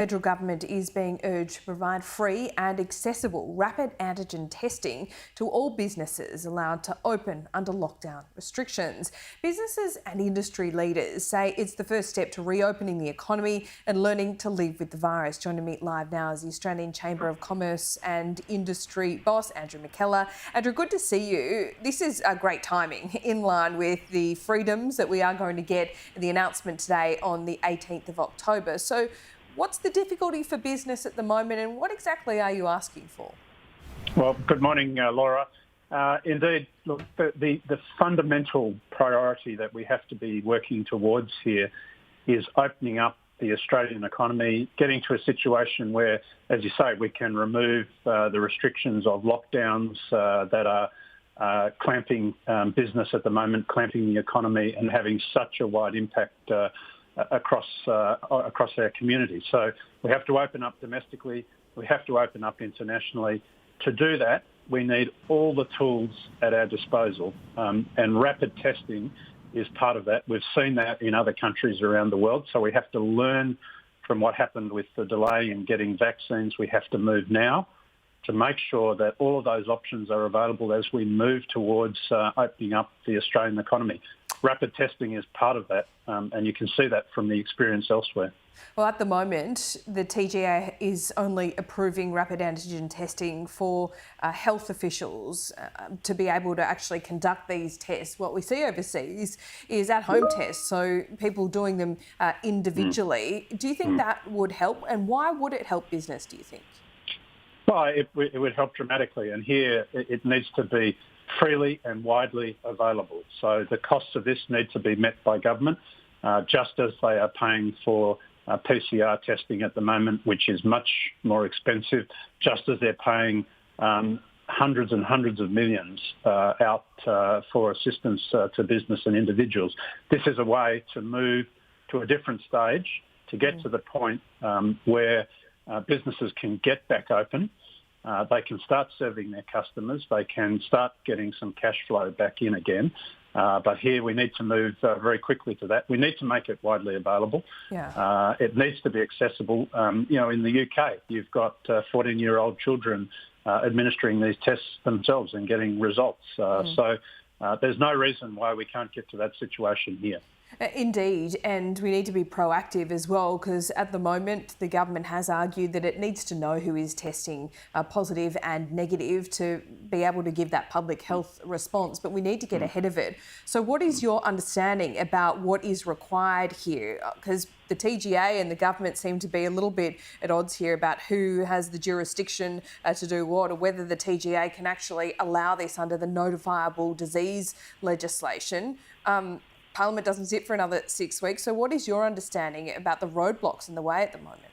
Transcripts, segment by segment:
The federal government is being urged to provide free and accessible rapid antigen testing to all businesses allowed to open under lockdown restrictions. Businesses and industry leaders say it's the first step to reopening the economy and learning to live with the virus. Joining me live now is the Australian Chamber of Commerce and Industry boss, Andrew McKellar. Andrew, good to see you. This is a great timing in line with the freedoms that we are going to get in the announcement today on the 18th of October. So what's the difficulty for business at the moment and what exactly are you asking for? Well, good morning, Laura. Indeed, look, the fundamental priority that we have to be working towards here is opening up the Australian economy, getting to a situation where, as you say, we can remove the restrictions of lockdowns that are clamping business at the moment, clamping the economy and having such a wide impact across our community. So we have to open up domestically, we have to open up internationally. To do that, we need all the tools at our disposal, and rapid testing is part of that. We've seen that in other countries around the world, so we have to learn from what happened with the delay in getting vaccines. We have to move now to make sure that all of those options are available as we move towards opening up the Australian economy. Rapid testing is part of that, and you can see that from the experience elsewhere. Well, at the moment, the TGA is only approving rapid antigen testing for health officials to be able to actually conduct these tests. What we see overseas is at-home tests, so people doing them individually. Do you think that would help, and why would it help business, do you think? Well, it would help dramatically, and here it needs to be freely and widely available. So the costs of this need to be met by government, just as they are paying for PCR testing at the moment, which is much more expensive, just as they're paying hundreds and hundreds of millions out for assistance to business and individuals. This is a way to move to a different stage, to get to the point where businesses can get back open. They can start serving their customers. They can start getting some cash flow back in again. But here we need to move very quickly to that. We need to make it widely available. Yeah. It needs to be accessible. In the UK, you've got 14-year-old children administering these tests themselves and getting results. So there's no reason why we can't get to that situation here. Indeed, and we need to be proactive as well, because at the moment the government has argued that it needs to know who is testing positive and negative to be able to give that public health response, but we need to get ahead of it. So what is your understanding about what is required here? Because the TGA and the government seem to be a little bit at odds here about who has the jurisdiction to do what, or whether the TGA can actually allow this under the notifiable disease legislation. Parliament doesn't sit for another 6 weeks. So what is your understanding about the roadblocks in the way at the moment?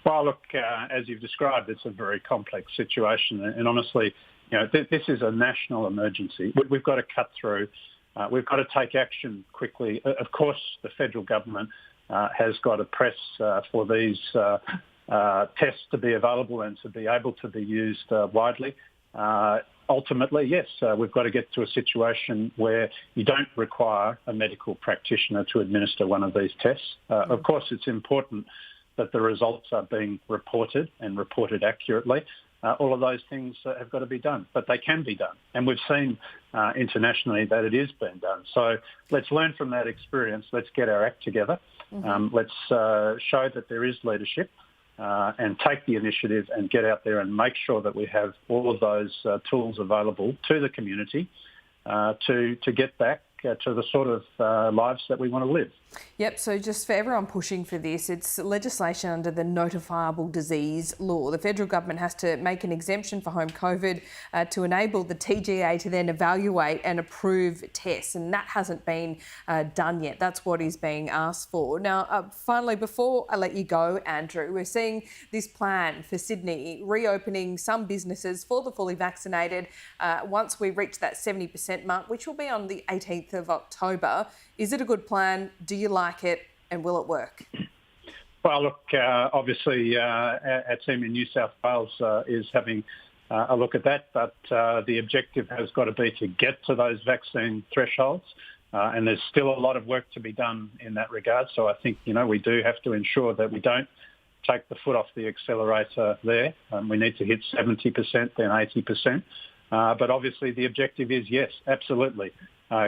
Well, look, as you've described, it's a very complex situation. And honestly, this is a national emergency. We've got to cut through. We've got to take action quickly. Of course, the federal government has got to press for these tests to be available and to be able to be used widely. Ultimately, yes, we've got to get to a situation where you don't require a medical practitioner to administer one of these tests. Of course, it's important that the results are being reported and reported accurately. All of those things have got to be done, but they can be done. And we've seen internationally that it is being done. So let's learn from that experience. Let's get our act together. Let's show that there is leadership. And take the initiative and get out there and make sure that we have all of those tools available to the community to get back to the sort of lives that we want to live. Yep, so just for everyone pushing for this, it's legislation under the notifiable disease law. The federal government has to make an exemption for home COVID to enable the TGA to then evaluate and approve tests, and that hasn't been done yet. That's what is being asked for. Now, finally, before I let you go, Andrew, we're seeing this plan for Sydney, reopening some businesses for the fully vaccinated once we reach that 70% mark, which will be on the 18th of October. Is it a good plan? Do you like it, and will it work? Well, look, obviously our team in New South Wales is having a look at that, but the objective has got to be to get to those vaccine thresholds. And there's still a lot of work to be done in that regard. So I think, we do have to ensure that we don't take the foot off the accelerator there. We need to hit 70%, then 80%. But obviously the objective is, yes, absolutely,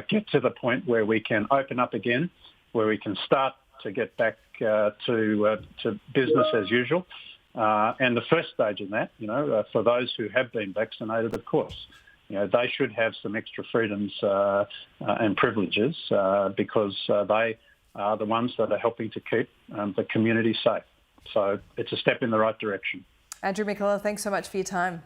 get to the point where we can open up again, where we can start to get back to business as usual. And the first stage in that, for those who have been vaccinated, of course, they should have some extra freedoms and privileges because they are the ones that are helping to keep the community safe. So it's a step in the right direction. Andrew McKellar, thanks so much for your time.